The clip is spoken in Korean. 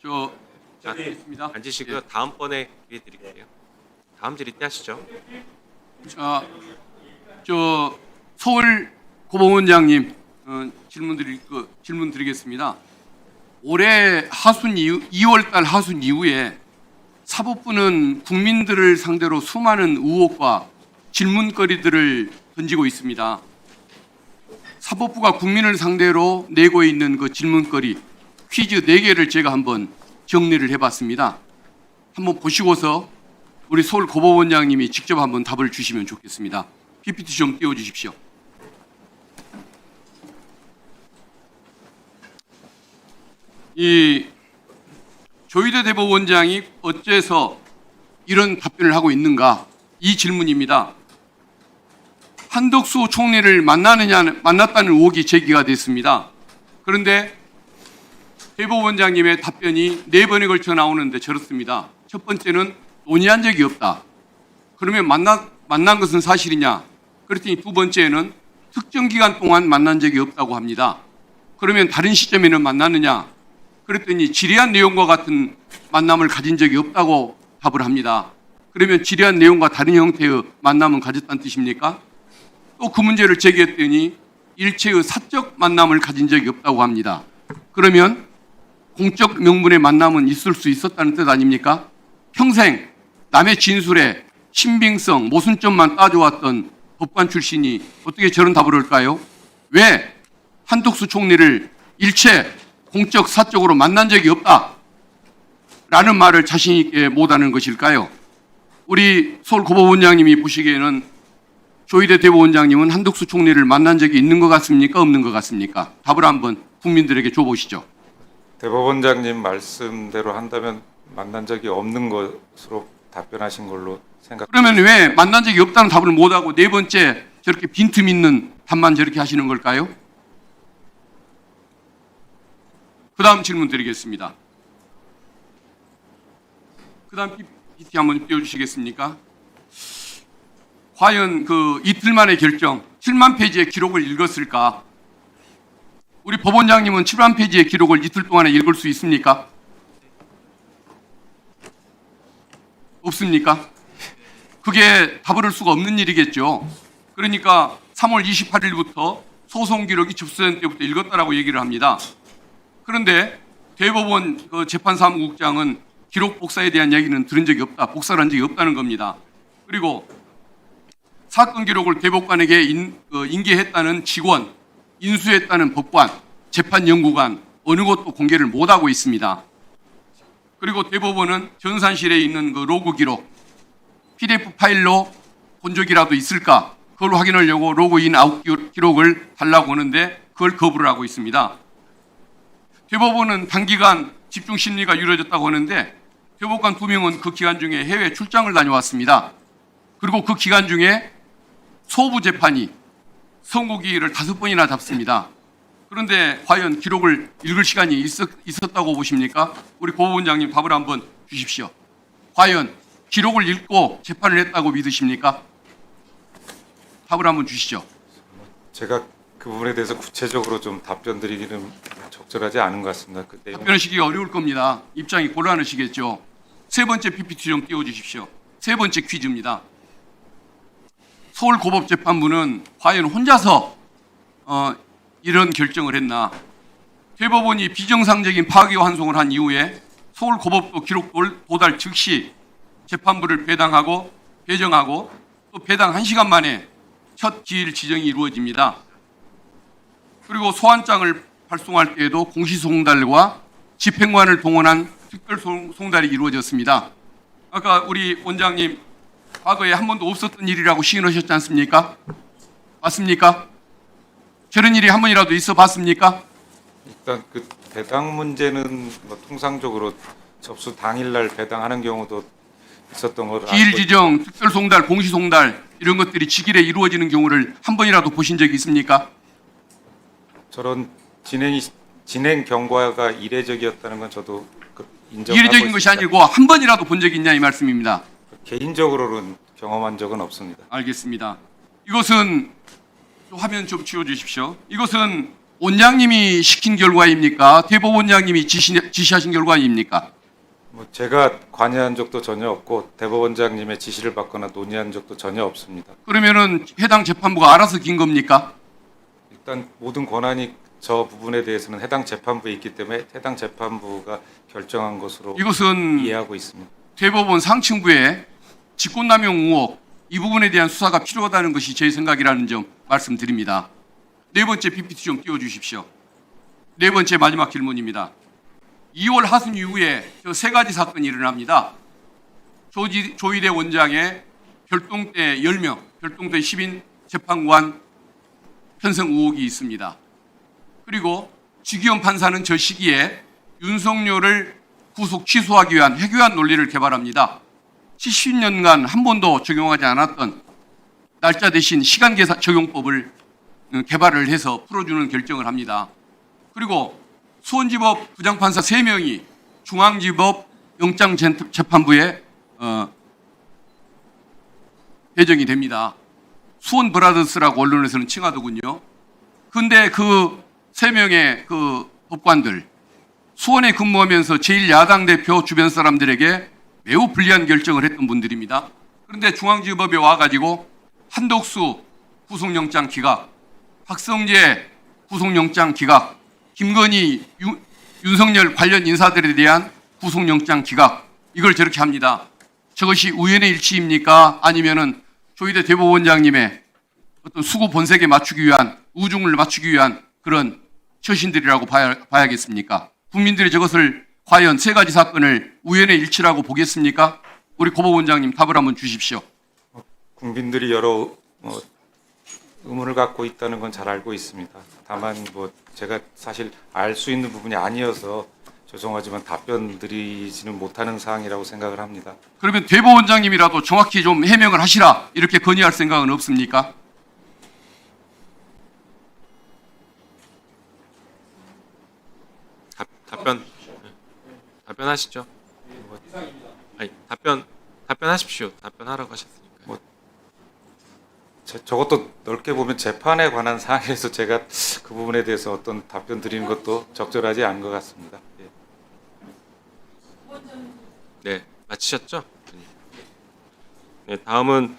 저 있습니다. 앉으시고요. 다음번에 기회 드릴게요. 다음 질의 때 하시죠. 자, 저 서울 고법원장님 질문 드리겠습니다. 올해 하순 이후 2월달 하순 이후에 사법부는 국민들을 상대로 수많은 의혹과 질문거리들을 던지고 있습니다. 사법부가 국민을 상대로 내고 있는 그 질문거리 퀴즈 4개를 제가 한번 정리를 해봤습니다. 한번 보시고서 우리 서울 고법원장님이 직접 한번 답을 주시면 좋겠습니다. PPT 좀 띄워주십시오. 이 조희대 대법원장이 어째서 이런 답변을 하고 있는가? 이 질문입니다. 한덕수 총리를 만났다는 의혹이 제기가 됐습니다. 그런데 대법원장님의 답변이 4번에 걸쳐 나오는데 저렇습니다. 첫 번째는 논의한 적이 없다. 그러면 만난 것은 사실이냐? 그랬더니 두 번째는 특정 기간 동안 만난 적이 없다고 합니다. 그러면 다른 시점에는 만났느냐? 그랬더니 질의한 내용과 같은 만남을 가진 적이 없다고 답을 합니다. 그러면 질의한 내용과 다른 형태의 만남은 가졌다는 뜻입니까? 또 그 문제를 제기했더니 일체의 사적 만남을 가진 적이 없다고 합니다. 그러면 공적 명분의 만남은 있을 수 있었다는 뜻 아닙니까? 평생 남의 진술에 신빙성, 모순점만 따져왔던 법관 출신이 어떻게 저런 답을 할까요? 왜 한덕수 총리를 일체 공적, 사적으로 만난 적이 없다 라는 말을 자신 있게 못하는 것일까요? 우리 서울 고법원장님이 보시기에는 조희대 대법원장님은 한덕수 총리를 만난 적이 있는 것 같습니까? 없는 것 같습니까? 답을 한번 국민들에게 줘보시죠. 대법원장님 말씀대로 한다면 만난 적이 없는 것으로 답변하신 걸로 생각. 그러면 왜 만난 적이 없다는 답을 못하고 네 번째 저렇게 빈틈 있는 답만 저렇게 하시는 걸까요? 그 다음 질문 드리겠습니다. 그 다음 PPT 한번 띄워주시겠습니까? 과연 그 이틀 만의 결정, 7만 페이지의 기록을 읽었을까? 우리 법원장님은 7만 페이지의 기록을 이틀 동안에 읽을 수 있습니까? 없습니까? 그게 답을 할 수가 없는 일이겠죠. 그러니까 3월 28일부터 소송 기록이 접수된 때부터 읽었다라고 얘기를 합니다. 그런데 대법원 그 재판사무국장은 기록 복사에 대한 얘기는 들은 적이 없다, 복사를 한 적이 없다는 겁니다. 그리고 사건 기록을 대법관에게 인계했다는 직원, 인수했다는 법관, 재판연구관 어느 것도 공개를 못하고 있습니다. 그리고 대법원은 전산실에 있는 그 로그 기록, PDF 파일로 본 적이라도 있을까? 그걸 확인하려고 로그인 아웃 기록을 달라고 하는데 그걸 거부를 하고 있습니다. 대법원은 단기간 집중 심리가 이루어졌다고 하는데 대법관 2명은 그 기간 중에 해외 출장을 다녀왔습니다. 그리고 그 기간 중에 소부 재판이 선고기일을 5번이나 잡습니다. 그런데 과연 기록을 읽을 시간이 있었다고 보십니까? 우리 고법원장님 답을 한번 주십시오. 과연 기록을 읽고 재판을 했다고 믿으십니까? 답을 한번 주시죠. 제가 그 부분에 대해서 구체적으로 좀 답변 드리기는 적절하지 않은 것 같습니다. 그 내용. 답변하시기 어려울 겁니다. 입장이 곤란하시겠죠. 세 번째 PPT 좀 띄워주십시오. 세 번째 퀴즈입니다. 서울고법재판부는 과연 혼자서 이런 결정을 했나? 대법원이 비정상적인 파기환송을 한 이후에 서울고법도 기록 도달 즉시 재판부를 배정하고 또 배당 1시간 만에 첫 기일 지정이 이루어집니다. 그리고 소환장을 발송할 때에도 공시송달과 집행관을 동원한 특별송달이 이루어졌습니다. 아까 우리 원장님 과거에 한 번도 없었던 일이라고 시인하셨지 않습니까? 맞습니까? 저런 일이 한 번이라도 있어 봤습니까? 일단 그 배당 문제는 뭐 통상적으로 접수 당일날 배당하는 경우도 있었던 걸로 기일 알고 지정, 특별송달, 공시송달 이런 것들이 직일에 이루어지는 경우를 한 번이라도 보신 적이 있습니까? 저런 진행 경과가 이례적이었다는 건 저도 인정하고 이례적인 것이 있습니다. 아니고 한 번이라도 본 적이 있냐 이 말씀입니다. 개인적으로는 경험한 적은 없습니다. 알겠습니다. 이것은 화면 좀 지워주십시오. 이것은 원장님이 시킨 결과입니까? 대법원장님이 지시하신 결과입니까? 뭐 제가 관여한 적도 전혀 없고 대법원장님의 지시를 받거나 논의한 적도 전혀 없습니다. 그러면은 해당 재판부가 알아서 긴 겁니까? 일단 모든 권한이 저 부분에 대해서는 해당 재판부에 있기 때문에 해당 재판부가 결정한 것으로 이것은 이해하고 있습니다. 대법원 상층부의 직권남용 의혹 이 부분에 대한 수사가 필요하다는 것이 제 생각이라는 점 말씀드립니다. 네 번째 PPT 좀 띄워주십시오. 네 번째 마지막 질문입니다. 2월 하순 이후에 저 세 가지 사건이 일어납니다. 조희대 원장의 별동대 10명, 별동대 10인 재판관 편성 의혹이 있습니다. 그리고 지기현 판사는 저 시기에 윤석열을 구속 취소하기 위한 해교한 논리를 개발합니다. 70년간 한 번도 적용하지 않았던 날짜 대신 시간 계산 적용법을 개발을 해서 풀어주는 결정을 합니다. 그리고 수원지법 부장판사 3명이 중앙지법 영장재판부에 배정이 됩니다. 수원 브라더스라고 언론에서는 칭하더군요. 근데 그 3명의 그 법관들 수원에 근무하면서 제1야당 대표 주변 사람들에게 매우 불리한 결정을 했던 분들입니다. 그런데 중앙지법에 와가지고 한덕수 구속영장 기각, 박성재 구속영장 기각, 김건희, 윤석열 관련 인사들에 대한 구속영장 기각 이걸 저렇게 합니다. 저것이 우연의 일치입니까? 아니면은 조희대 대법원장님의 어떤 수구 본색에 맞추기 위한 우중을 맞추기 위한 그런 처신들이라고 봐야겠습니까? 국민들이 저것을 과연 세 가지 사건을 우연의 일치라고 보겠습니까? 우리 고법원장님 답을 한번 주십시오. 국민들이 여러 의문을 갖고 있다는 건 잘 알고 있습니다. 다만 제가 사실 알 수 있는 부분이 아니어서 죄송하지만 답변 드리지는 못하는 사항이라고 생각을 합니다. 그러면 대법원장님이라도 정확히 좀 해명을 하시라 이렇게 건의할 생각은 없습니까? 답변하시죠. 아니, 답변하십시오. 답변하라고 하셨으니까. 저것도 넓게 보면 재판에 관한 사항에서 제가 그 부분에 대해서 어떤 답변 드리는 것도 적절하지 않은 것 같습니다. 예. 네, 마치셨죠? 네, 다음은